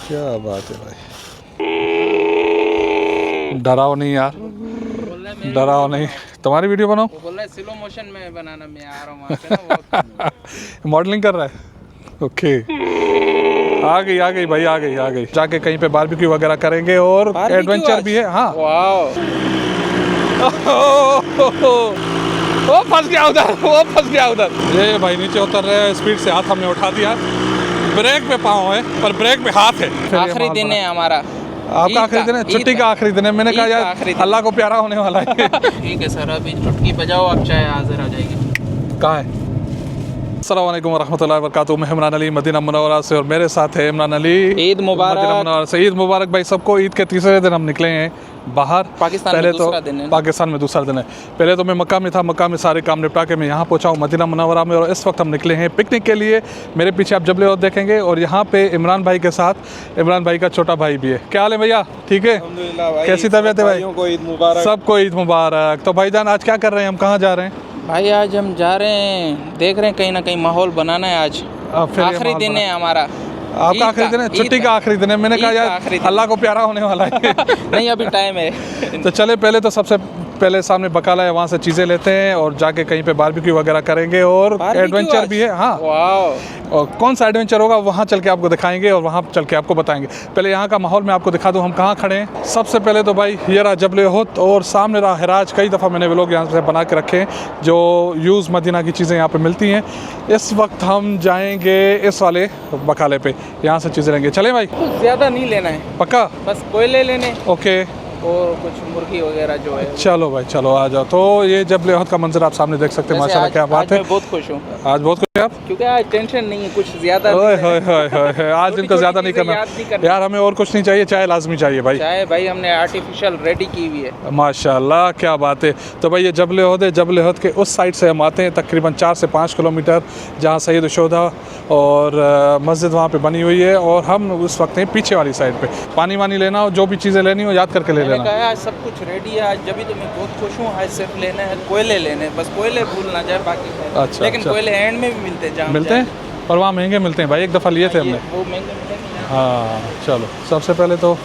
क्या बात है भाई, डराओ नहीं यार, डराओ नहीं। तुम्हारी वीडियो बनाओ। वो बोल रहा है स्लो मोशन में बनाना, मैं आ रहा हूँ वहाँ से ना वो मॉडलिंग कर रहा है। ओके, आ गई भाई, आ गई। जाके कहीं पे बारबेक्यू वगैरह करेंगे और एडवेंचर भी है। हाँ, वाओ, वो फंस गया उधर। ये भाई नीचे उतर रहे हैं, स्पीड से हाथ हमने उठा दिया। ब्रेक पे पाँव है पर ब्रेक पे हाथ है। आखिरी दिन है हमारा। आपका आखिरी दिन है, छुट्टी का आखिरी दिन है। मैंने कहा यार अल्लाह को प्यारा होने वाला है। ठीक है सर, अभी चुटकी बजाओ, अब चाय हाजिर आ जाएगी। कहाँ है? अस्सलाम वालेकुम वरहमतुल्लाहि वबरकातुहू। मैं इमरान अली मदीना मुनव्वरा से और मेरे साथ है इमरान अली। ईद मुबारक। मदीना मुनव्वरा से ईद मुबारक भाई सबको। ईद के तीसरे दिन हम निकले हैं बाहर। पाकिस्तान पहले में तो दूसरा दिन है। पाकिस्तान में दूसरा दिन है। पहले तो मैं मक्का में था, मक्का में सारे काम निपटा के मैं यहाँ पहुँचा हूँ मदीना मुनव्वरा में, और इस वक्त हम निकले हैं पिकनिक के लिए। मेरे पीछे आप जबल ओहद देखेंगे और यहाँ पे इमरान भाई के साथ इमरान भाई का छोटा भाई भी है। क्या हाल है भैया? ठीक है, कैसी तबीयत है भाई? सबको ईद मुबारक। तो भाईजान आज क्या कर रहे हैं, हम कहाँ जा रहे हैं? भाई आज हम जा रहे हैं, देख रहे हैं कहीं ना कहीं माहौल बनाना है। आज आखिरी दिन है हमारा। आपका आखिरी दिन है, छुट्टी का आखिरी दिन है। मैंने कहा यार अल्लाह को प्यारा होने वाला है। नहीं अभी टाइम है। तो चले, पहले तो सबसे पहले सामने बकाला है, वहाँ से चीज़ें लेते हैं और जाके कहीं पे बारबेक्यू वगैरह करेंगे और एडवेंचर भी है। हाँ, वाह, और कौन सा एडवेंचर होगा वहाँ चल के आपको दिखाएंगे और वहाँ चल के आपको बताएंगे। पहले यहाँ का माहौल मैं आपको दिखा दूँ हम कहाँ खड़े हैं। सबसे पहले तो भाई ये रहा जबल ओहद और सामने रहा हिराज। कई दफ़ा मैंने व्लॉग यहाँ से बना के रखे हैं, जो यूज़ मदीना की चीज़ें यहाँ पे मिलती हैं। इस वक्त हम जाएंगे इस वाले बकाले पे, यहाँ से चीज़ें लेंगे। चलें भाई? कुछ ज़्यादा नहीं लेना है, पक्का? बस कोयले लेने ओके, और कुछ मुर्गी वगैरह जो है। चलो भाई चलो आ जाओ। तो ये जबल ओहद का मंजर आप सामने देख सकते हैं। माशाल्लाह क्या बात है। मैं बहुत खुश हूँ आज बहुत खुश है आप? क्योंकि आज टेंशन नहीं है, कुछ ज़्यादा ओए होए होए होए, आज इनको ज़्यादा नहीं करना यार। हमें और कुछ नहीं चाहिए, चाय लाजमी चाहिए भाई। चाय भाई हमने आर्टिफिशियल रेडी की हुई है। माशाल्लाह क्या बात है। तो भाई ये जबल ओहद है। जबल ओहद के उस साइड से हम आते हैं तकरीबन 4 से 5 किलोमीटर, जहाँ सैयद शोधा और मस्जिद वहाँ पे बनी हुई है, और हम उस वक्त हैं पीछे वाली साइड पे। पानी वानी लेना हो, जो भी चीज़ें लेनी हो याद करके ले मैंने लेना। कहा आज सब कुछ रेडी है, आज जब तो मैं बहुत खुश हूँ। आज सिर्फ लेना है कोयले लेने हैं, बस कोयले भूल ना जाए बाकी। अच्छा, लेकिन अच्छा। कोयले एंड में भी मिलते हैं, जहाँ मिलते हैं, और वहाँ महंगे मिलते हैं भाई। एक दफ़ा लिए थे हमने। वो महंगे मिलेंगे। हाँ चलो, सबसे पहले तो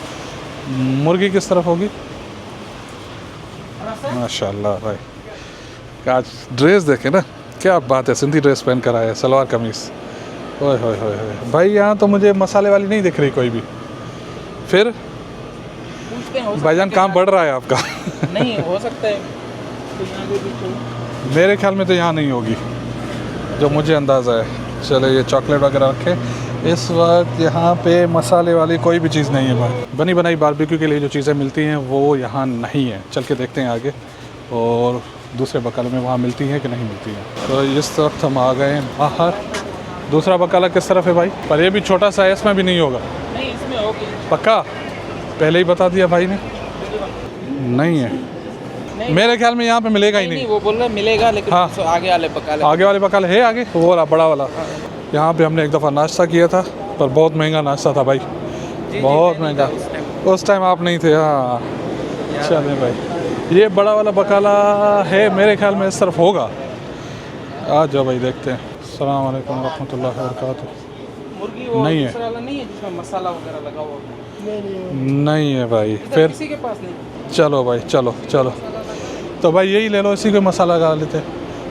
मुर्गी किस तरफ होगी? माशाल्लाह भाई, आज ड्रेस देखे ना, क्या बात है। सिंधी ड्रेस पहन कर आया है, सलवार कमीज़। ओए होए होए होए भाई, यहाँ तो मुझे मसाले वाली नहीं दिख रही कोई भी। फिर भाईजान काम बढ़ रहा है आपका। नहीं हो सकता है तो यहाँ पे भी तो। मेरे ख्याल में तो यहाँ नहीं होगी, जो मुझे अंदाज़ा है। चलो ये चॉकलेट वगैरह रखे। इस वक्त यहाँ पे मसाले वाली कोई भी चीज़ नहीं है भाई। बनी बनाई बारबेक्यू के लिए जो चीज़ें मिलती हैं वो यहाँ नहीं है। चल के देखते हैं आगे, और दूसरे बकाले में वहाँ मिलती हैं कि नहीं मिलती हैं। तो इस वक्त हम आ गए हैं बाहर। दूसरा बकाला किस तरफ है भाई? पर ये भी छोटा सा है, इसमें भी नहीं होगा। नहीं इसमें होगी पक्का? पहले ही बता दिया भाई ने, नहीं है। मेरे ख्याल में यहाँ पे मिलेगा ही नहीं। वो बोल रहा मिलेगा, लेकिन हाँ। आगे वाले बकाले। आगे वाले बकाले है, आगे वो वाला बड़ा वाला। यहाँ पे हमने एक दफ़ा नाश्ता किया था, पर बहुत महंगा नाश्ता था भाई, बहुत महंगा। उस टाइम आप नहीं थे। हाँ चलें भाई, ये बड़ा वाला बकाला है मेरे ख्याल में, इस तरफ होगा। आ जाओ भाई देखते हैं। अस्सलाम वालेकुम रहमतुल्लाहि व बरकातुहू। मुर्गी वो नहीं है। दूसरा वाला नहीं है जिसमें मसाला वगैरह लगा हुआ? नहीं है भाई। इधर फिर किसी के पास नहीं। चलो भाई, चलो चलो, तो भाई यही ले लो, इसी को मसाला लगा लेते।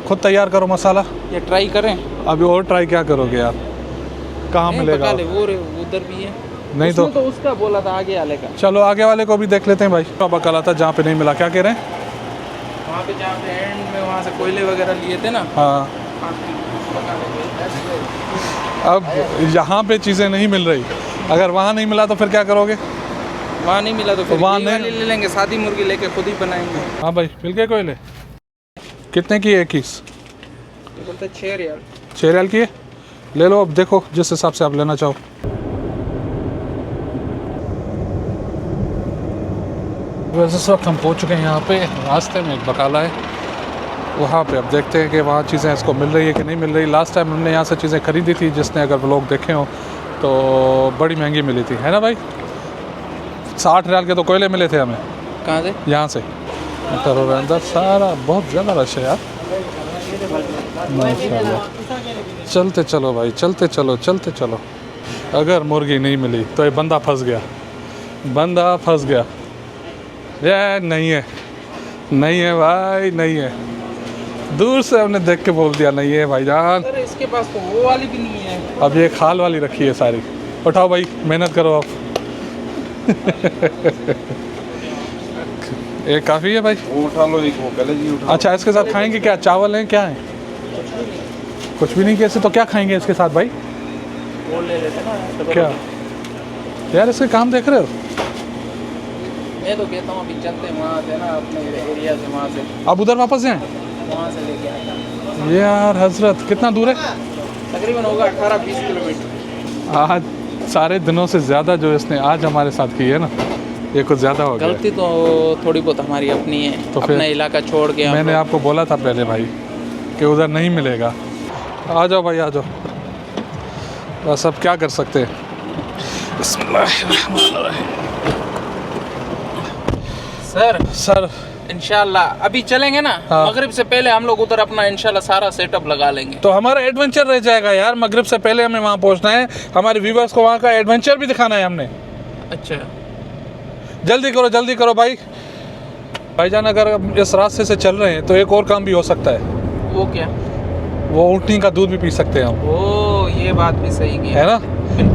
खुद तैयार करो मसाला। ये ट्राई करें? अभी और ट्राई क्या करोगे यार, कहाँ मिलेगा? बकाले वो उधर भी है। नहीं तो उसका बोला था आगे वाले का। चलो आगे वाले को भी देख लेते हैं भाई। बकाला था जहाँ पे नहीं मिला, क्या कह रहे हैं? वहाँ पे जहाँ पे एंड में वहाँ से कोयले वगैरह लिए थे ना। हाँ, अब यहाँ पे चीज़ें नहीं मिल रही। अगर वहाँ नहीं मिला तो फिर क्या करोगे? वहाँ नहीं मिला तो फिर वहाँ ये नहीं वाली ले लेंगे, सादी मुर्गी लेके खुद ही बनाएंगे। हाँ भाई, मिल गए कोयले? कितने की है एक पीस? ये बोलते 6 रियाल। 6 रियाल की है, ले लो। अब देखो जिस हिसाब से आप लेना चाहो। वैसे इस वक्त हम पहुँच चुके हैं यहाँ पे। रास्ते में एक बकाला है, वहाँ पे अब देखते हैं कि वहाँ चीज़ें इसको मिल रही है कि नहीं मिल रही। लास्ट टाइम हमने यहाँ से चीज़ें खरीदी थी, जिसने अगर वो लोग देखे हो तो बड़ी महंगी मिली थी, है ना भाई? 60 रियाल के तो कोयले मिले थे हमें। कहाँ से? यहाँ से। करो अंदर, सारा बहुत ज़्यादा रश है यार, माशाल्लाह। चलते चलो भाई, चलते चलो चलते चलो। अगर मुर्गी नहीं मिली तो ये बंदा फंस गया, बंदा फंस गया। ये नहीं है, नहीं है भाई, नहीं है। दूर से हमने देख के बोल दिया नहीं है भाईजान। सर इसके पास तो वो वाली भी नहीं है। अब ये खाल वाली रखी है सारी। उठाओ भाई, मेहनत करो आप। ये काफ़ी है भाई। उठा लो एक, वो पहले जी उठा। अच्छा, इसके साथ खाएंगे क्या? चावल हैं, क्या है? कुछ भी नहीं। कैसे तो क्या खाएंगे इसके साथ भाई? वो ले लेते ना। क्या यार, इसके काम देख रहे हो? मैं तो कहता हूँ अभी चलते हैं वहाँ से ना, अपने एरिया से, वहाँ से अब उधर वापस जाएं? वहाँ से लेके आए। ये यार हजरत कितना दूर है? तकरीबन होगा 18-20 किलोमीटर। आज सारे दिनों से ज़्यादा जो इसने आज हमारे साथ की है ना, ये कुछ ज़्यादा हो गया। गलती तो थोड़ी बहुत हमारी अपनी है, तो फिर अपना इलाका छोड़ के हम मैंने लोग- आपको बोला था पहले भाई कि उधर नहीं मिलेगा। आ जाओ भाई, आ जाओ। बस अब क्या कर सकते हैं। सर इंशाल्लाह अभी चलेंगे ना, हाँ। मगरिब से पहले हम लोग उधर अपना इंशाल्लाह सारा सेटअप लगा लेंगे। तो हमारा एडवेंचर रह जाएगा यार। मगरिब से पहले हमें वहाँ पहुँचना है, हमारे व्यूवर्स को वहाँ का एडवेंचर भी दिखाना है हमने। अच्छा जल्दी करो भाई। भाईजान अगर हम इस रास्ते से चल रहे हैं तो एक और काम भी हो सकता है। वो क्या? वो ऊँटनी का दूध भी पी सकते हैं हम, ओ ये बात भी सही की है ना?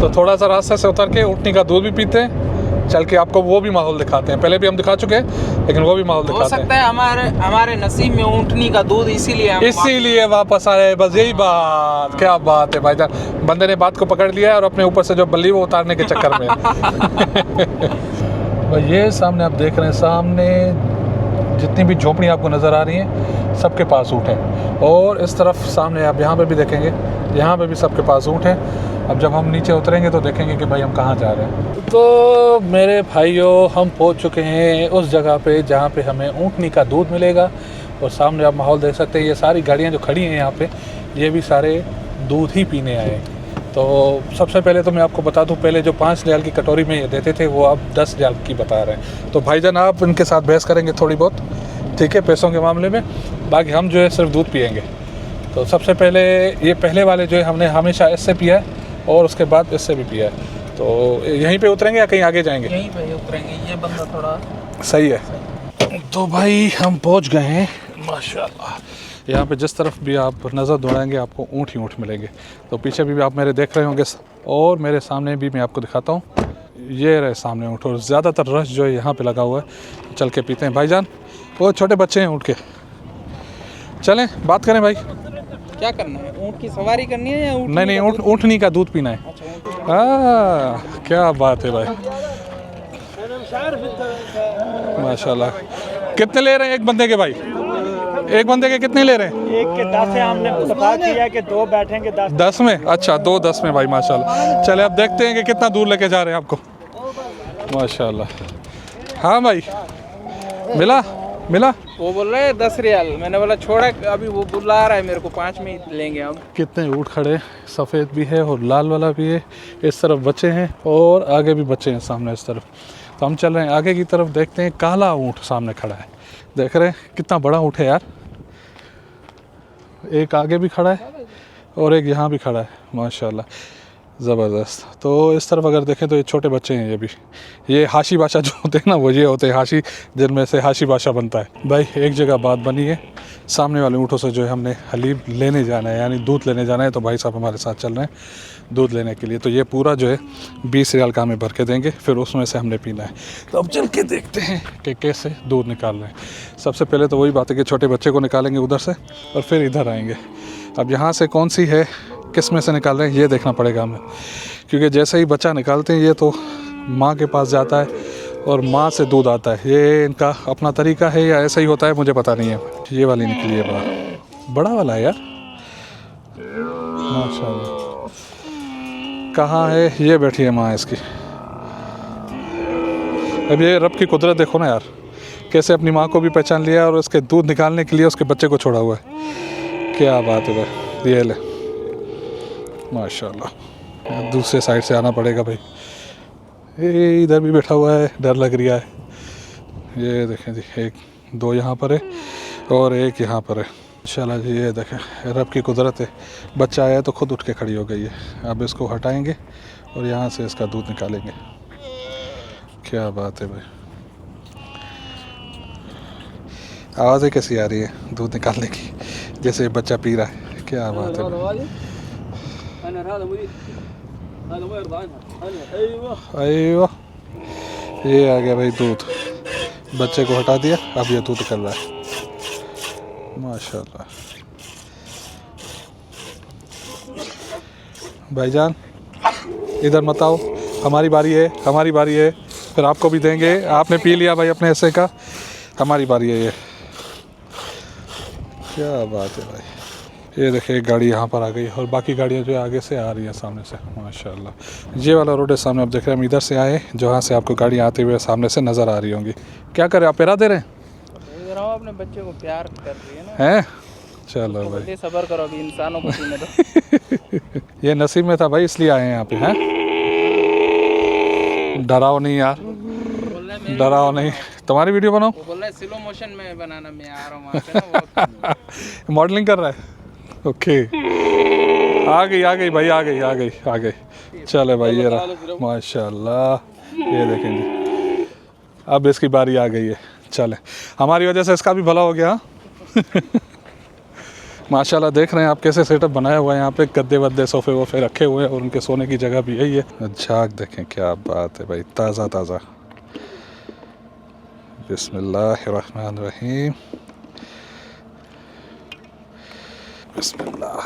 तो थोड़ा सा रास्ते से उतर के ऊँटनी का दूध भी पीते हैं, चल के आपको वो भी माहौल दिखाते हैं। पहले भी हम दिखा चुके हैं, लेकिन वो भी माहौल हो दिखाते सकता हैं। है हमारे नसीब में ऊँटनी का दूध, इसीलिए हम इसीलिए वापस आए। बस यही बात। क्या बात है भाईजान, बंदे ने बात को पकड़ लिया है और अपने ऊपर से जो बल्ली वो उतारने के चक्कर में। और ये सामने आप देख रहे हैं, सामने जितनी भी झोपड़ी आपको नज़र आ रही हैं सबके पास ऊँट हैं। और इस तरफ सामने आप यहाँ पे भी देखेंगे, यहाँ पे भी सबके पास ऊँट हैं। अब जब हम नीचे उतरेंगे तो देखेंगे कि भाई हम कहाँ जा रहे हैं। तो मेरे भाइयों, हम पहुँच चुके हैं उस जगह पे जहाँ पे हमें ऊँटनी का दूध मिलेगा। और सामने आप माहौल देख सकते हैं, ये सारी गाड़ियाँ जो खड़ी हैं यहाँ पे, ये भी सारे दूध ही पीने आए हैं। तो सबसे पहले तो मैं आपको बता दूं, पहले जो 5 रियाल की कटोरी में ये देते थे वो अब 10 रियाल की बता रहे हैं। तो भाईजान आप इनके साथ बहस करेंगे थोड़ी बहुत, ठीक है, पैसों के मामले में। बाकी हम जो है सिर्फ दूध पियेंगे। तो सबसे पहले ये पहले वाले जो है हमने हमेशा इससे पिया है और उसके बाद इससे भी पिया है। तो यहीं पे उतरेंगे या कहीं आगे जाएंगे? यहीं पे उतरेंगे। ये बंदा थोड़ा सही है। तो भाई हम पहुंच गए हैं माशाल्लाह। यहाँ पे जिस तरफ भी आप नज़र दौड़ाएंगे आपको ऊँट ही ऊँट मिलेंगे। तो पीछे भी आप मेरे देख रहे होंगे और मेरे सामने भी मैं आपको दिखाता हूँ, ये रहे सामने ऊँट। और ज़्यादातर रश जो है यहाँ पे लगा हुआ है। चल के पीते हैं भाईजान। वो छोटे बच्चे हैं ऊँट के, चलें बात करें भाई। क्या करना है? ऊँट की सवारी करनी है या ऊँट? नहीं, ऊँटनी का दूध पीना है। क्या बात है भाई, माशाल्लाह। कितने ले रहे हैं एक बंदे के भाई? एक बंदे के कितने ले रहे हैं? एक के 10 है, हमने पता किया कि 2 बैठेंगे 10। 10 में? अच्छा, 2 10 में भाई, माशाल्लाह। चले अब देखते हैं कि कितना दूर लेके जा रहे हैं आपको। माशाल्लाह। हाँ भाई, मिला। वो बोल रहे हैं 10 रियाल। मैंने बोला छोड़ा, अभी वो बुला रहा है मेरे को, 5 में ही लेंगे हम। कितने ऊँट खड़े, सफ़ेद भी है और लाल वाला भी है। इस तरफ बच्चे हैं और आगे भी बच्चे हैं सामने इस तरफ। तो हम चल रहे हैं आगे की तरफ, देखते हैं। काला ऊँट सामने खड़ा है, देख रहे हैं कितना बड़ा ऊँट है यार। एक आगे भी खड़ा है और एक यहाँ भी खड़ा है, माशाल्लाह, ज़बरदस्त। तो इस तरफ अगर देखें तो ये छोटे बच्चे हैं। ये हाशी बाशा जो होते हैं ना, वो ये होते हैं हाशी, जिनमें से हाशी बाशा बनता है। भाई एक जगह बात बनी है, सामने वाले ऊँटों से जो है हमने हलीब लेने जाना है, यानी दूध लेने जाना है। तो भाई साहब हमारे साथ चल रहे हैं दूध लेने के लिए। तो ये पूरा जो है 20 रियाल का हमें भर के देंगे, फिर उसमें से हमने पीना है। तो अब चल के देखते हैं कि कैसे दूध निकाल रहे हैं। सबसे पहले तो वही बात है कि छोटे बच्चे को निकालेंगे उधर से और फिर इधर आएंगे। अब यहाँ से कौन सी है, किस में से निकाल रहे हैं, ये देखना पड़ेगा हमें। क्योंकि जैसे ही बच्चा निकालते हैं ये तो माँ के पास जाता है और माँ से दूध आता है। ये इनका अपना तरीका है या ऐसा ही होता है, मुझे पता नहीं है। ये वाली निकली है, बड़ा वाला है यार, माशाल्लाह। कहाँ है? ये बैठी है माँ इसकी। अब ये रब की कुदरत देखो ना यार, कैसे अपनी माँ को भी पहचान लिया और उसके दूध निकालने के लिए उसके बच्चे को छोड़ा हुआ है। क्या बात है भाई, ये ले, माशाल्लाह। दूसरे साइड से आना पड़ेगा भाई। ये इधर भी बैठा हुआ है, डर लग रहा है। ये देखें जी, 1 2 यहाँ पर है और एक यहाँ पर है। इंशाल्लाह जी, ये देखें रब की कुदरत है। बच्चा आया तो खुद उठ के खड़ी हो गई है। अब इसको हटाएंगे और यहाँ से इसका दूध निकालेंगे। क्या बात है भाई, आवाज़ें कैसी आ रही है दूध निकालने की, जैसे बच्चा पी रहा है। क्या बात है भाई। अयो ये आ गया भाई दूध, बच्चे को हटा दिया, अब ये दूध निकल रहा है माशाल्लाह। भाईजान इधर मत आओ, हमारी बारी है, हमारी बारी है, फिर आपको भी देंगे। आपने पी लिया भाई अपने हिस्से का, हमारी बारी है ये। क्या बात है भाई। ये देखिए एक गाड़ी यहाँ पर आ गई और बाकी गाड़ियाँ जो आगे से आ रही है सामने से माशाल्लाह। ये वाला रोड है सामने, आप देख रहे हैं हम इधर से आए, जहाँ से आपको गाड़ी आते हुए सामने से नज़र आ रही होंगी। क्या करें, आप पैरा दे रहे हैं? अपने बच्चे को प्यार कर रही है ना। हैं चलो भाई, सबर करो, अभी इंसानों को पीने दो। ये नसीब में था भाई, इसलिए आए हैं यहाँ पे। हैं डराओ नहीं यार, डराओ नहीं, तुम्हारी वीडियो बनाओ। वो बोल रहा है स्लो मोशन में बनाना, मैं आ रहा हूँ वहाँ से ना, वो मॉडलिंग कर रहा है। ओके आ गई भाई, आ गई। चले भाई ये रहा माशाल्लाह। ये देखें जी, अब इसकी बारी आ गई है। चले, हमारी वजह से इसका भी भला हो गया। माशाल्लाह देख रहे हैं आप कैसे सेटअप बनाया हुआ है यहाँ पे, गद्दे वद्दे सोफे वोफे रखे हुए हैं और उनके सोने की जगह भी यही है। झाग देखें, क्या बात है भाई, ताज़ा ताज़ा। बिस्मिल्लाहिर्रहमानिर्रहीम, बिस्मिल्लाह।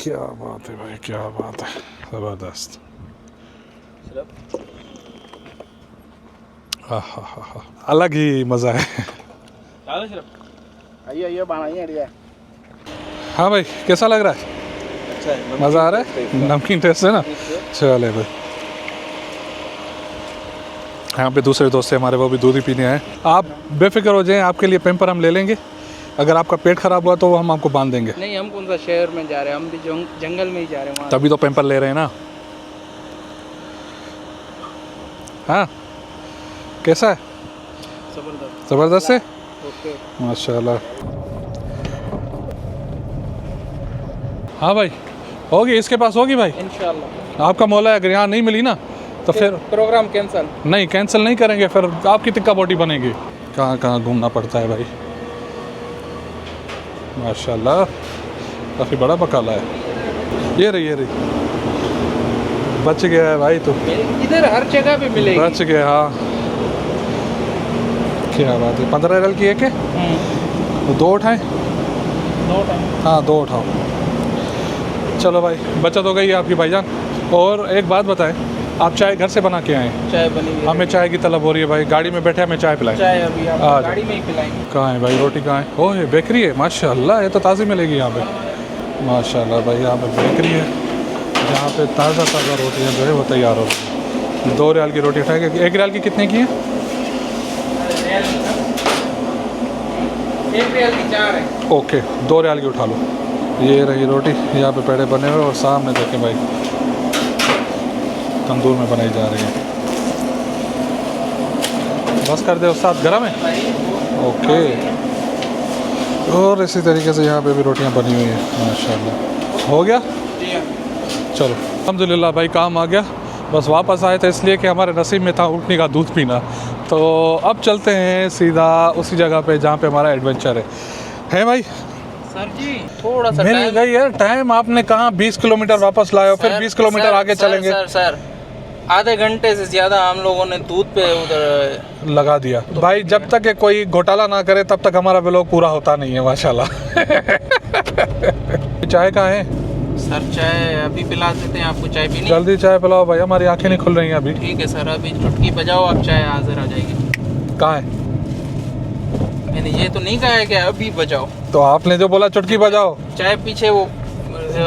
क्या बात है भाई, क्या बात है, ज़बरदस्त। हाँ, अलग ही मज़ा है। आइए। हाँ भाई कैसा लग रहा है? अच्छा है, मज़ा आ रहा है, नमकीन टेस्ट है ना। चले भाई, यहाँ पे दूसरे दोस्त हैं हमारे, वो भी दूध ही पीने आए। आप बेफिक्र हो जाएं, आपके लिए पेम्पर हम ले लेंगे। अगर आपका पेट ख़राब हुआ तो हम आपको बांध देंगे। नहीं, हम कौन सा शहर में जा रहे हैं, हम भी जंगल में ही जा रहे हैं वहाँ। तभी तो पेम्पर ले रहे हैं ना। हाँ कैसा है? जबरदस्त ज़बरदस्त है ओके। माशाल्लाह। हाँ भाई होगी, इसके पास होगी भाई इंशाल्लाह। आपका मौला है। अगर यहाँ नहीं मिली ना तो फिर प्रोग्राम कैंसल नहीं, कैंसिल नहीं करेंगे, फिर आपकी टिक्का बोटी बनेगी। कहाँ कहाँ घूमना पड़ता है भाई माशाल्लाह, काफ़ी बड़ा बकाला है। ये रही बच गया है भाई, तो इधर हर जगह पे मिलेगी। बच गया। हाँ क्या बात है। 15 RL की है क्या? दो उठाएं? हाँ 2 उठाओ। चलो भाई, बचत हो गई है आपकी भाईजान। और एक बात बताएं, आप चाय घर से बना के आए? चाय बनी है। हमें चाय की तलब हो रही है भाई, गाड़ी में बैठे हमें चाय पिलाएं। चाय अभी आप आ गाड़ी में ही पिलाएंगे। कहाँ है भाई रोटी, कहाँ है? ओह ये बेकरी है माशाल्लाह, ये तो ताज़ी मिलेगी यहाँ पे माशाल्लाह भाई। यहाँ पे बेकरी है जहाँ पे ताज़ा रोटियाँ जो है वो तैयार हो। 2 रियाल की रोटी उठाएंगे। 1 रियाल की कितने की है? 1 रियाल की 4 है। ओके 2 रियाल की उठा लो। ये रही रोटी, यहाँ पे पेड़े बने हुए और सामने देखें भाई तंदूर में बनाई जा रही है। बस कर दे उस्ताद, गरम है। ओके, और इसी तरीके से यहाँ पे भी रोटियाँ बनी हुई हैं माशाल्लाह। हो गया? चलो अल्हम्दुलिल्लाह भाई, काम आ गया। बस वापस आए थे इसलिए कि हमारे नसीब में था ऊँटनी का दूध पीना। तो अब चलते हैं सीधा उसी जगह पे जहाँ पे हमारा एडवेंचर है भाई। सर जी थोड़ा सा मिल गई यार टाइम। आपने कहा 20 किलोमीटर वापस लाए हो, फिर 20 किलोमीटर आगे चलेंगे। सर आधे घंटे से ज़्यादा हम लोगों ने दूध पे उधर लगा दिया। भाई जब तक ये कोई घोटाला ना करे तब तक हमारा व्लॉग पूरा होता नहीं है माशाल्लाह। चाय कहाँ है? सर चाय अभी पिला देते हैं आपको, चाय पीनी? जल्दी चाय पिलाओ भाई, हमारी आंखें नहीं खुल रही हैं अभी। ठीक है सर, अभी चुटकी बजाओ, आप चाय हाजिर आ जाएगी। कहाँ है? मैंने ये तो नहीं कहा है कि अभी बजाओ। तो आपने जो बोला चुटकी बजाओ, चाय पीछे वो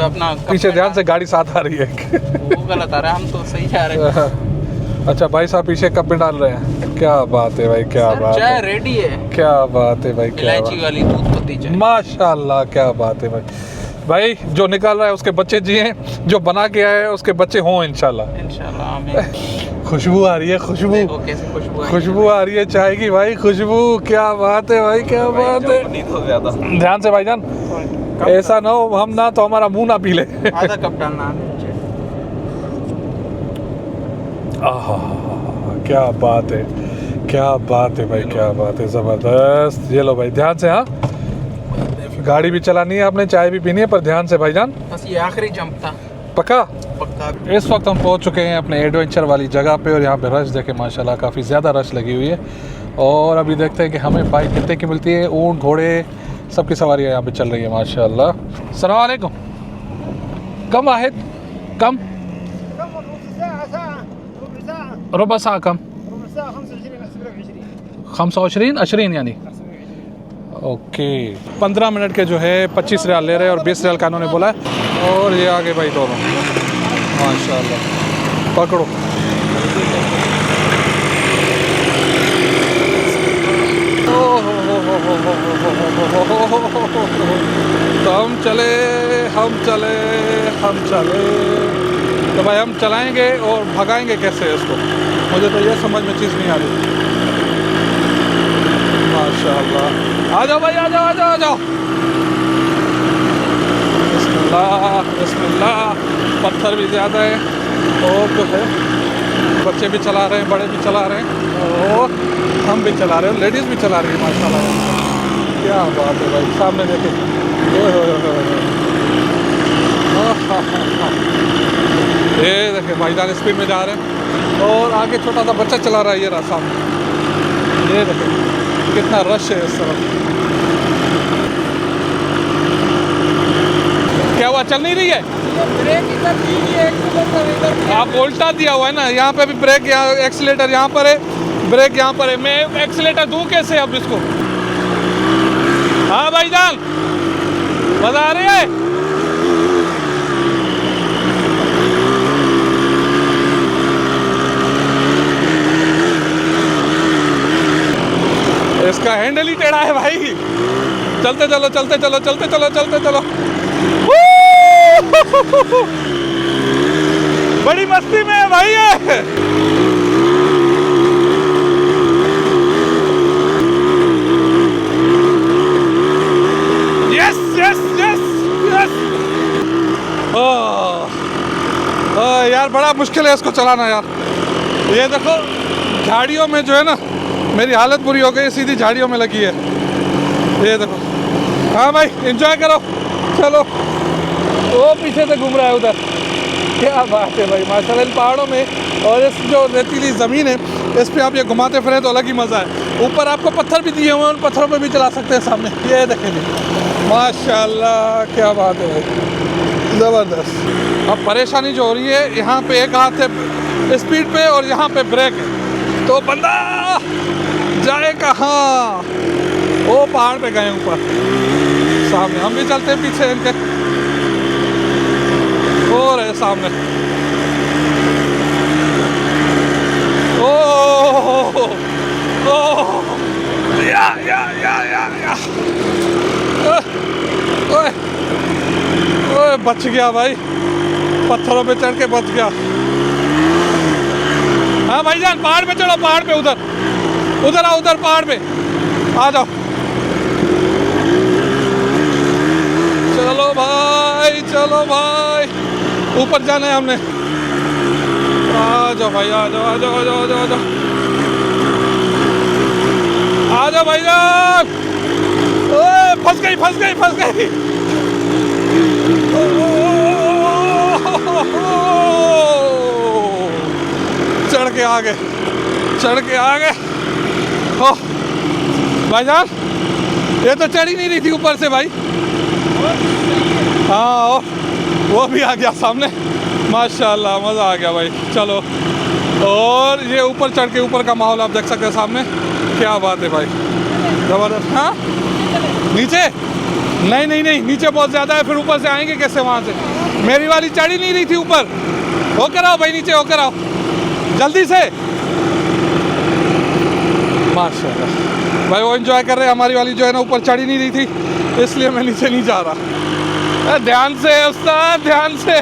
अपना पीछे ध्यान से गाड़ी साथ आ रही है। वो गलत आ रहा है, हम तो सही जा रहे हैं। अच्छा भाई साहब पीछे कप में डाल रहे हैं। क्या बात है भाई, क्या सर, बात चाय है, रेडी है। क्या बात है भाई, क्या इलायची वाली दूध पत्ती चाय माशाल्लाह, क्या बात है भाई। भाई जो निकाल रहा है उसके बच्चे जी हैं, जो बना के आए हैं उसके बच्चे हों इंशाल्लाह। इंशाल्लाह आमीन। खुशबू आ रही है, खुशबू, देखो कैसे खुशबू आई। खुशबू आ रही है चाय की भाई, खुशबू। क्या बात है भाई, क्या बात है। ध्यान से भाईजान, ऐसा ना हो हम ना तो हमारा मुंह ना पी ले। आधा कप डालना है। आहा, क्या बात है, क्या बात है भाई, क्या बात है, ज़बरदस्त। ये लो भाई, ध्यान से। हाँ, गाड़ी भी चलानी है आपने, चाय भी पीनी है, पर ध्यान से भाईजान। बस ये आखिरी जंप था। पक्का। पक्का। इस वक्त हम पहुंच चुके हैं अपने एडवेंचर वाली जगह पे, और यहाँ पे रश देखे माशाल्लाह, काफ़ी ज़्यादा रश लगी हुई है। और अभी देखते हैं कि हमें बाइक कितने की मिलती है। ऊँट, घोड़े, सबकी सवारियाँ यहाँ पे चल रही है माशाल्लाह। अस्सलाम वालेकुम। कम वाहिद, कम रुबा सा, कम 25 20 यानी। ओके, 15 मिनट के जो है 25 रियाल ले रहे हैं, और 20 रियाल का इन्होंने बोला है। और ये आगे भाई दोनों माशाल्लाह, पकड़ो। तो हम चले, हम चले, हम चले। तो भाई हम चलाएंगे और भगाएंगे कैसे इसको, मुझे तो ये समझ में चीज़ नहीं आ रही। माशाल्लाह, आ जाओ भाई, आ जाओ, आ जाओ, आ जाओ। बिस्मिल्लाह, बिस्मिल्लाह। पत्थर भी ज़्यादा है, और जो है बच्चे भी चला रहे हैं, बड़े भी चला रहे हैं, और हम भी चला रहे हैं, लेडीज़ भी चला रही है माशाल्लाह। क्या बात है भाई, सामने देखें। ये देखें भाईजान स्पीड में जा रहे हैं, और आगे छोटा सा बच्चा चला रहा है, ये रहा सामने। ये देखें कितना रश है इस तरफ। क्या हुआ, चल नहीं रही है? ब्रेक इधर दीजिए, एक्सीलेटर आप उल्टा दिया हुआ है ना, यहाँ पे भी ब्रेक, यहाँ एक्सीलेटर यहाँ पर है, ब्रेक यहाँ पर है। मैं एक्सीलेटर दूँ कैसे अब इसको? हाँ भाईजान, मजा आ रही है? इसका हैंडल ही टेढ़ा है भाई। चलते चलो, चलते चलो, चलते चलो, चलते चलो। बड़ी मस्ती में है भाई ये। Yes yes yes yes. यार बड़ा मुश्किल है इसको चलाना यार। ये देखो झाड़ियों में जो है ना, मेरी हालत बुरी हो गई, सीधी झाड़ियों में लगी है। ये देखो। हाँ भाई, एंजॉय करो, चलो। वो पीछे से घूम रहा है उधर। क्या बात है भाई माशाल्लाह, इन पहाड़ों में, और इस जो रेतीली ज़मीन है इस पे आप ये घुमाते फिरें तो अलग ही मज़ा है। ऊपर आपको पत्थर भी दिए हुए हैं, उन पत्थरों पे भी चला सकते हैं सामने। ये देखें जी, माशाल्लाह क्या बात है भाई, ज़बरदस्त। अब परेशानी जो हो रही है, यहाँ पे एक हाथ है स्पीड पे और यहाँ पे ब्रेक है, तो बंदा जाए कहाँ? वो पहाड़ पे गए ऊपर सामने, हम भी चलते हैं पीछे इनके, और है सामने। ओ या। ओए बच गया भाई, पत्थरों पे चढ़ के बच गया। हाँ भाईजान, पहाड़ पे चढ़ो, पहाड़ पे, उधर आओ, उधर पहाड़ पे आ जाओ। चलो भाई, चलो भाई, ऊपर जाना है हमने। आ जाओ भाई, आ जाओ, आ जाओ, आ जाओ, आ जाओ, आ जाओ, आ जाओ भाईजान। ओए फंस गई, फंस गई, फंस गई। चढ़ के आ गए, चढ़ के आ गए। भाईजान ये तो चढ़ ही नहीं रही थी ऊपर से भाई। हाँ, वो भी आ गया सामने, माशाल्लाह मज़ा आ गया भाई। चलो, और ये ऊपर चढ़ के ऊपर का माहौल आप देख सकते हैं सामने, क्या बात है भाई, ज़बरदस्त। हाँ नीचे नहीं नहीं नहीं, नीचे बहुत ज़्यादा है, फिर ऊपर से आएंगे कैसे वहाँ से? मेरी वाली चढ़ ही नहीं रही थी ऊपर। होकर आओ भाई, नीचे होकर आओ जल्दी से। माशाल्लाह भाई, वो एंजॉय कर रहे हैं। हमारी वाली जो है ना ऊपर चढ़ ही नहीं रही थी, इसलिए मैं नीचे नहीं जा रहा। ध्यान से उस्ताद, ध्यान से।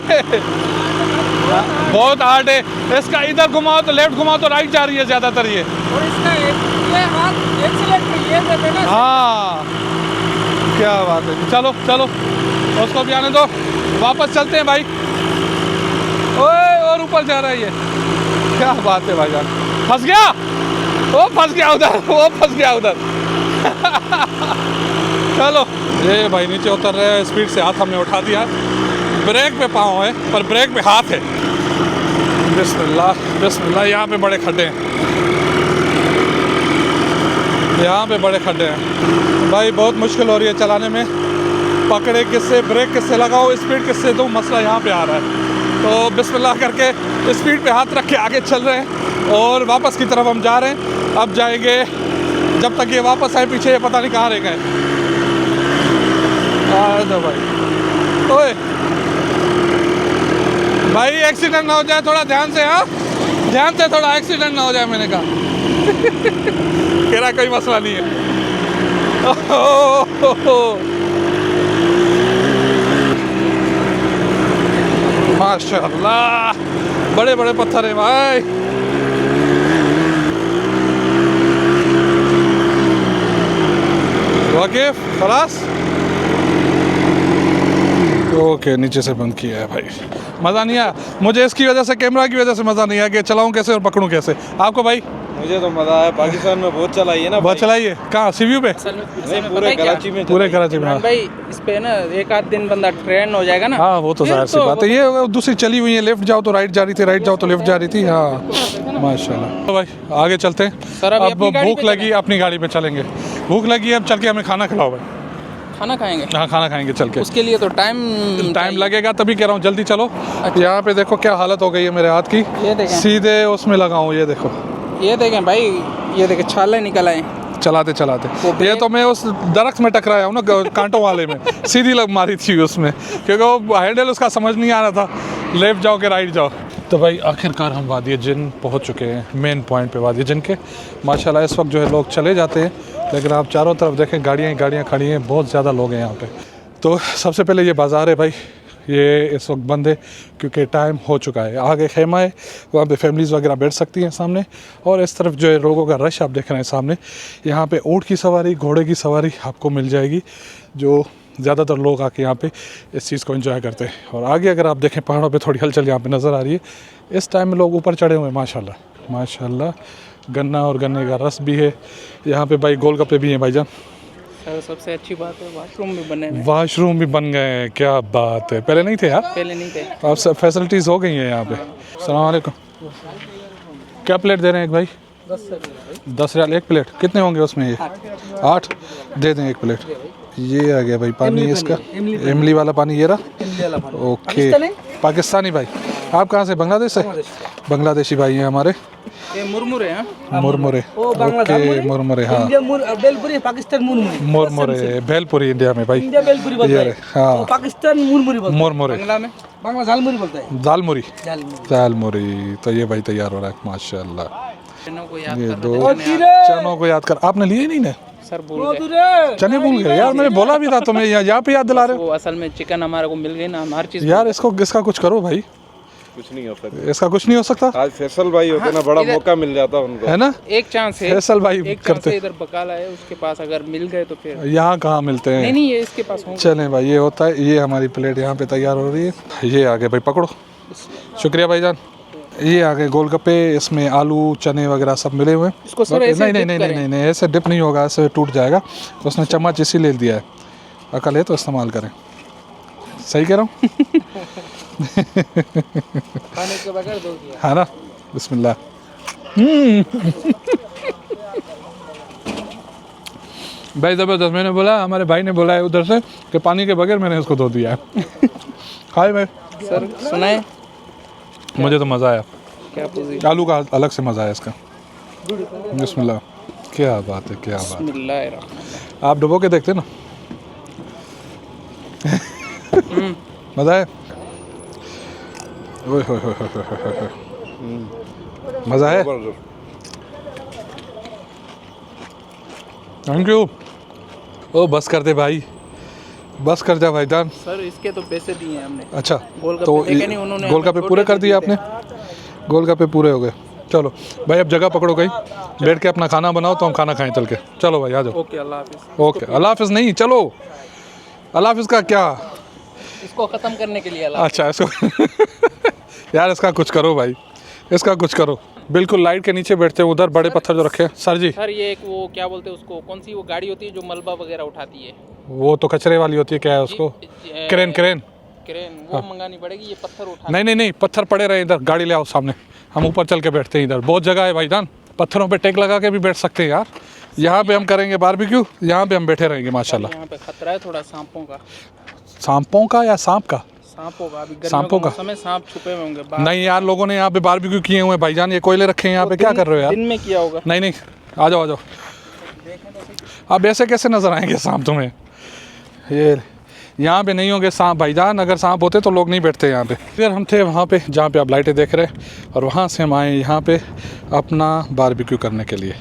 बहुत हार्ड है इसका, इधर घुमाओ तो लेफ्ट, घुमाओ तो राइट जा रही है ज़्यादातर ये। और इसका ये हाथ एक्सीलेटर ये दे देना। हाँ क्या बात है। चलो चलो, उसको भी आने दो, वापस चलते हैं भाई। ओए और ऊपर जा रहा है ये। क्या बात है भाईजान, फंस गया, वो फंस गया उधर, वो फंस गया उधर। चलो ये भाई नीचे उतर रहे हैं, स्पीड से हाथ हमने उठा दिया, ब्रेक पे पाँव है पर ब्रेक पे हाथ है। बिस्मिल्लाह बिस्मिल्लाह। यहाँ पे बड़े खड्डे हैं, यहाँ पे बड़े खड्डे हैं भाई, बहुत मुश्किल हो रही है चलाने में। पकड़े किससे, ब्रेक किससे लगाओ, स्पीड किससे दूँ, मसला यहाँ पे आ रहा है। तो बिस्मिल्लाह करके स्पीड पे हाथ रख के आगे चल रहे हैं और वापस की तरफ हम जा रहे हैं। अब जाएंगे, जब तक ये वापस आए पीछे ये पता नहीं कहाँ रह गए। तो भाई ओए भाई एक्सीडेंट ना हो जाए, थोड़ा ध्यान से, हाँ ध्यान से, थोड़ा एक्सीडेंट ना हो जाए, मैंने कहा। कह रहा कोई मसला नहीं है। माशाअल्लाह बड़े बड़े पत्थर है भाई। वाकिफ खलास, ओके नीचे से बंद किया है भाई। मज़ा नहीं आया मुझे, इसकी वजह से, कैमरा की वजह से मज़ा नहीं आया कि चलाऊं कैसे और पकड़ूं कैसे। आपको भाई? मुझे तो मजा आया, पाकिस्तान में बहुत चलाई है ना। बहुत चलाई है, कहाँ सीव्यू पे? पूरे कराची में, पूरे कराची में। भाई इस पे ना एक आध दिन बंदा ट्रेन हो जाएगा ना। हाँ वो तो जाहिर सी बात है। ये दूसरी चली हुई है, लेफ्ट जाओ तो राइट जा रही थी, राइट जाओ तो लेफ्ट जा रही थी। हाँ माशाल्लाह। तो भाई आगे चलते हैं, सर अब अपनी गाड़ी भूख पे लगी, अपनी गाड़ी पे चलेंगे। भूख लगी है, अब चल के हमें खाना खिलाओ भाई। खाना खाएंगे? हाँ खाना खाएंगे चल के। उसके लिए तो टाइम लगेगा, तभी कह रहा हूँ जल्दी चलो। यहाँ पे देखो क्या हालत हो गई है मेरे हाथ की, ये देखें, सीधे उसमें लगाऊँ। ये देखो, ये देखें भाई, ये देखें छाले निकल आए चलाते चलाते। ये तो मैं उस दरख्त में टकराया हूँ ना, कांटों वाले में, सीधी लग मारी थी उसमें, क्योंकि वो हैंडल उसका समझ नहीं आ रहा था, लेफ्ट जाओ कि राइट जाओ। तो भाई आखिरकार हम वादी जिन पहुँच चुके हैं, मेन पॉइंट पे वादी जिन के। माशाल्लाह इस वक्त जो है लोग चले जाते हैं, लेकिन आप चारों तरफ देखें गाड़ियाँ ही गाड़ियाँ खड़ी हैं, बहुत ज़्यादा लोग हैं यहाँ पे। तो सबसे पहले ये बाज़ार है भाई, ये इस वक्त बंद है क्योंकि टाइम हो चुका है। आगे खेमा है, वहाँ पे फैमिलीज़ वगैरह बैठ सकती हैं सामने, और इस तरफ जो है लोगों का रश आप देख रहे हैं सामने। यहाँ पे ऊँट की सवारी, घोड़े की सवारी आपको मिल जाएगी, जो ज़्यादातर लोग आके यहाँ पे इस चीज़ को एंजॉय करते हैं। और आगे अगर आप देखें पहाड़ों पे थोड़ी हलचल यहाँ पे नज़र आ रही है। इस टाइम में लोग ऊपर चढ़े हुए हैं माशाल्लाह माशाल्लाह। गन्ना और गन्ने का रस भी है यहाँ पे भाई, गोलगप्पे भी हैं भाईजान। सर सबसे अच्छी बात है वाशरूम भी बने हैं। वाशरूम भी बन गए हैं, क्या बात है, पहले नहीं थे यार? पहले नहीं थे, अब सब फैसिलिटीज़ हो गई हैं यहाँ पे। अस्सलाम वालेकुम। क्या प्लेट दे रहे हैं एक भाई? 10 रियाल एक प्लेट। कितने होंगे उसमें? ये 8 दे दें एक प्लेट। ये आ गया भाई पानी इसका, इमली वाला पानी ये रहा। ओके पाकिस्तानी भाई। आप कहाँ से? बांग्लादेश से? बांग्लादेशी भाई हैं हमारे। ये मुरमुरे हैं, मुरमुरे, ओके मुरमुरे। हाँ बेलपुरी पाकिस्तान मुरमुरी, मुरमुरे भेलपुरी इंडिया में भाई, इंडिया बेलपुरी बोलता है, हाँ पाकिस्तान मुरमुरी बोलता है। मुरमुरे बांग्ला में बांग्ला झालमुरी बोलता है, दालमुरी। दालमुरी। तो ये भाई तैयार हो रहा है माशाल्लाह। चनों को याद ये करना दो चाहिए। चनों को याद कर, आपने लिए नहीं ना? सर भूल गए, चने भूल गए यार, मैंने बोला भी था तुम्हें, यहाँ पे याद दिला रहे हो। वो असल में चिकन हमारे को मिल गई ना, हम हर चीज़ यार इसको, इसका कुछ करो भाई, कुछ नहीं हो सकता। इसका कुछ नहीं हो सकता। आज फैसल भाई होते ना, बड़ा मौका मिल जाता उनको, है ना? एक चांस है, फैसल भाई एक चांस करते। है, इधर बकाला है उसके पास, अगर मिल गए तो फिर। यहाँ कहाँ मिलते हैं? नहीं ये इसके पास होंगे। चलें भाई, ये होता है। ये हमारी प्लेट यहाँ पे तैयार हो रही है। ये आगे भाई पकड़ो, शुक्रिया भाईजान। ये आगे गोलगप्पे, इसमें आलू चने वगैरह सब मिले हुए हैं। इसको सर ऐसे नहीं नहीं dip नहीं करें। नहीं नहीं ऐसे डिप नहीं होगा, ऐसे टूट जाएगा। उसने चम्मच इसी ले दिया है, अकल है तो इस्तेमाल करें। सही कह रहा हूँ? खाने के बगैर दो दिया। हाँ ना, बिस्मिल्लाह। भाई ज़बरदस्त। मैंने बोला, हमारे भाई ने बोला है उधर से कि पानी के बगैर मैंने इसको धो दिया है। हाय भाई सर सुनाए, मुझे तो मज़ा आया। क्या पोजीशन? आलू का अलग से मज़ा आया इसका। बिस्मिल्लाह। क्या बात है, क्या बात है। बिस्मिल्लाह। आप डुबो के देखते ना। मज़ा है। ओए होए होए होए होए होए। मज़ा है। Thank you. ओ बस कर दे भाई, बस कर जा भाईजान। सर इसके तो पैसे दिए हैं हमने। अच्छा गोलगप्पे तो देखे नहीं उन्होंने, गोलगप्पे हमें पूरे कर दिए छोटे आपने? गोलगप्पे पूरे हो गए। चलो भाई अब जगह पकड़ो कहीं, बैठ के अपना खाना बनाओ तो हम खाना खाएं चल के। चलो भाई आ जाओ। ओके अल्लाह हाफिज़। ओके अल्लाह हाफिज़ नहीं, चलो अल्लाह हाफिज़ का क्या? इसको ख़त्म करने के लिए अल्लाह। अच्छा इसको यार इसका कुछ करो भाई, इसका कुछ करो। बिल्कुल लाइट के नीचे बैठते हैं, उधर बड़े पत्थर जो रखे हैं। सर जी सर ये एक वो क्या बोलते हैं उसको, कौन सी वो गाड़ी होती है जो मलबा वगैरह उठाती है? वो तो कचरे वाली होती है, क्या है उसको? क्रेन क्रेन क्रेन वो मंगानी पड़ेगी, ये पत्थर उठा। नहीं पत्थर पड़े रहे इधर, गाड़ी ले आओ सामने, हम ऊपर चल के बैठते हैं। इधर बहुत जगह है भाईजान, पत्थरों पे टेक लगा के भी बैठ सकते हैं यार। यहाँ पे हम करेंगे बारबेक्यू, यहाँ पे हम बैठे रहेंगे माशाल्लाह। यहाँ पे खतरा है थोड़ा सांपों का। सांपों का या सांप का? सांपों का, अभी सांपों का समय सांप छुपे हुए होंगे। नहीं यार, लोगों ने यहाँ पे बारबेक्यू किए हुए हैं भाईजान, ये कोयले रखे हैं यहाँ पे, क्या कर रहे हो यार? दिन में किया होगा। नहीं आ जाओ। अब ऐसे कैसे नजर आएंगे सांप तुम्हें? ये यहाँ पे नहीं होंगे सांप भाईजान, अगर सांप होते तो लोग नहीं बैठते यहाँ पे। फिर हम थे वहाँ पे जहाँ पे आप लाइटें देख रहे हैं, और वहाँ से हम आए यहाँ पे अपना बारबेक्यू करने के लिए।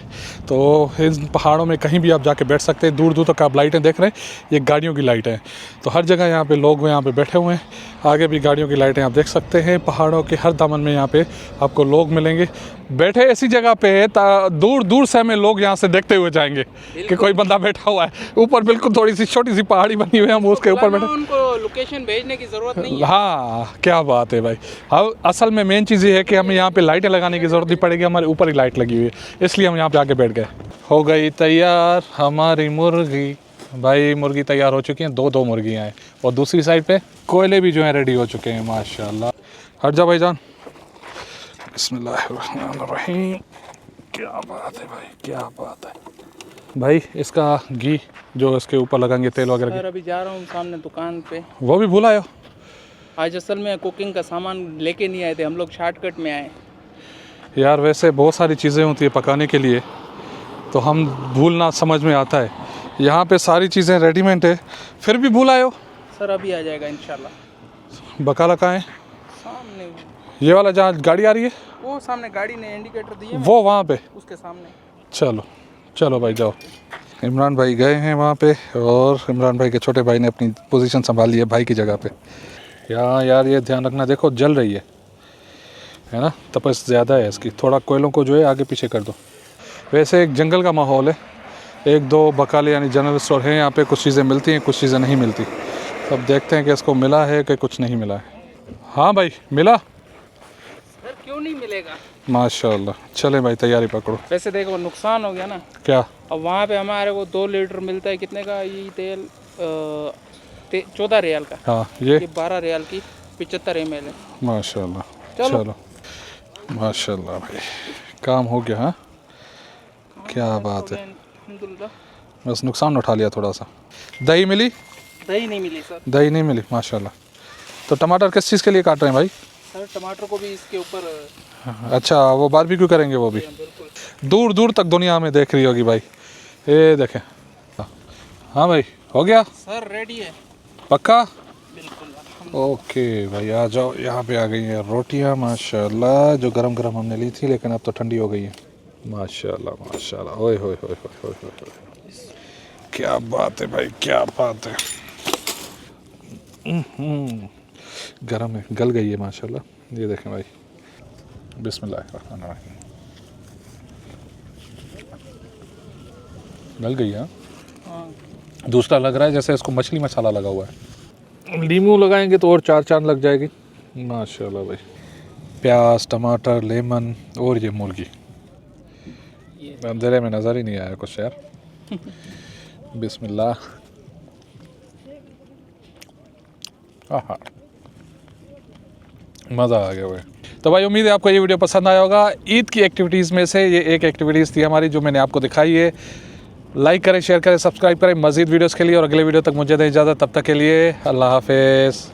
तो इन पहाड़ों में कहीं भी आप जाके बैठ सकते हैं, दूर दूर तक आप लाइटें देख रहे हैं, ये गाड़ियों की लाइटें हैं। तो हर जगह यहाँ पे लोग यहाँ पे बैठे हुए हैं, आगे भी गाड़ियों की लाइटें आप देख सकते हैं। पहाड़ों के हर दामन में यहाँ पे आपको लोग मिलेंगे बैठे ऐसी जगह पे है, दूर दूर से हमें लोग यहाँ से देखते हुए जाएंगे कि कोई बंदा बैठा हुआ है। ऊपर बिल्कुल थोड़ी सी छोटी सी पहाड़ी बनी हुई है, हम उसके ऊपर बैठे। उनको लोकेशन भेजने की जरूरत नहीं है। हाँ क्या बात है भाई। अब असल में मेन चीज़ ये है कि हमें यहाँ पे लाइटें लगाने की ज़रूरत नहीं पड़ेगी, हमारे ऊपर ही लाइट लगी हुई है, इसलिए हम यहाँ पे आके बैठ गए। हो गई तैयार हमारी मुर्गी भाई, मुर्गी तैयार हो चुकी हैं, दो मुर्गियाँ हैं, और दूसरी साइड पे कोयले भी जो हैं रेडी हो चुके हैं माशाल्लाह। हट जा भाईजान, बिस्मिल्लाहिर्रहमानिर्रहीम। क्या बात है भाई, क्या बात है भाई। इसका घी जो इसके ऊपर लगाएंगे तेल वगैरह, सर अभी जा रहा हूँ सामने दुकान पे, वो भी भूल आए हो? आज असल में कुकिंग का सामान लेके नहीं आए थे, हम लोग शॉर्टकट में आए। यार वैसे बहुत सारी चीज़ें होती है पकाने के लिए, तो हम भूलना समझ में आता है। यहाँ पे सारी चीज़ें रेडीमेड है, फिर भी भूल आए हो? सर अभी आ जाएगा इंशाल्लाह। बकाला कहाँ है? सामने ये वाला जहाँ गाड़ी आ रही है, वो सामने गाड़ी ने इंडिकेटर दिए, वो वहाँ पे, उसके सामने। चलो भाई जाओ। इमरान भाई गए हैं वहाँ पे, और इमरान भाई के छोटे भाई ने अपनी पोजीशन संभाली है भाई की जगह पे। यहाँ यार ये ध्यान रखना, देखो जल रही है ना, तपस ज़्यादा है इसकी, थोड़ा कोयलों को जो है आगे पीछे कर दो। वैसे एक जंगल का माहौल है, एक दो बकाले यानी जनरल स्टोर हैं यहाँ पे, कुछ चीज़ें मिलती हैं, कुछ चीज़ें नहीं मिलती। अब देखते हैं कि इसको मिला है कि कुछ नहीं मिला है। हाँ भाई मिला? सर क्यों नहीं मिलेगा? माशाल्लाह। चले भाई तैयारी पकड़ो। वैसे देखो नुकसान हो गया ना। क्या? अब वहाँ पे हमारे को 2 लीटर मिलता है, कितने का ये तेल? 14 रियाल का। हाँ ये 12 रियाल की 75 ml है। माशाल्लाह। चलो माशाल्लाह भाई, काम हो गया। हाँ क्या बात है, अल्हम्दुलिल्लाह। बस नुकसान उठा लिया थोड़ा सा। दही मिली? दही नहीं मिली सर। दही नहीं मिली माशाल्लाह। तो टमाटर किस चीज़ के लिए काट रहे हैं भाई? सर टमाटर को भी इसके ऊपर। अच्छा वो बारबेक्यू करेंगे वो भी? दूर दूर तक दुनिया में देख रही होगी भाई, ये देखें। हाँ भाई हो गया सर, रेडी है पक्का? बिल्कुल। ओके भाई आ जाओ, यहाँ पे आ गई हैं रोटियाँ माशाल्लाह, जो गरम गरम हमने ली थी लेकिन अब तो ठंडी हो गई है। माशाल्लाह माशाल्लाह, ओए होए होए होए होए होए, क्या बात है भाई, क्या बात है। गरम है, गल गई है माशाल्लाह। ये देखें भाई, बिस्मिल्लाहिर्रहमानिर्रहीम, गल गई है। दूसरा लग रहा है जैसे इसको मछली मसाला लगा हुआ है। नींबू लगाएंगे तो और 4 चांद लग जाएगी माशाल्लाह भाई। प्याज, टमाटर, लेमन, और ये मुर्गी। अंधेरे में नज़र ही नहीं आया कुछ यार। बिस्मिल्लाह। हाँ मज़ा आ गया भाई। तो भाई उम्मीद है आपको ये वीडियो पसंद आया होगा। ईद की एक्टिविटीज़ में से ये एक एक्टिविटीज़ थी हमारी जो मैंने आपको दिखाई है। लाइक करें, शेयर करें, सब्सक्राइब करें मज़ीद वीडियोस के लिए, और अगले वीडियो तक मुझे दें इजाज़त। तब तक के लिए अल्लाह हाफिज़।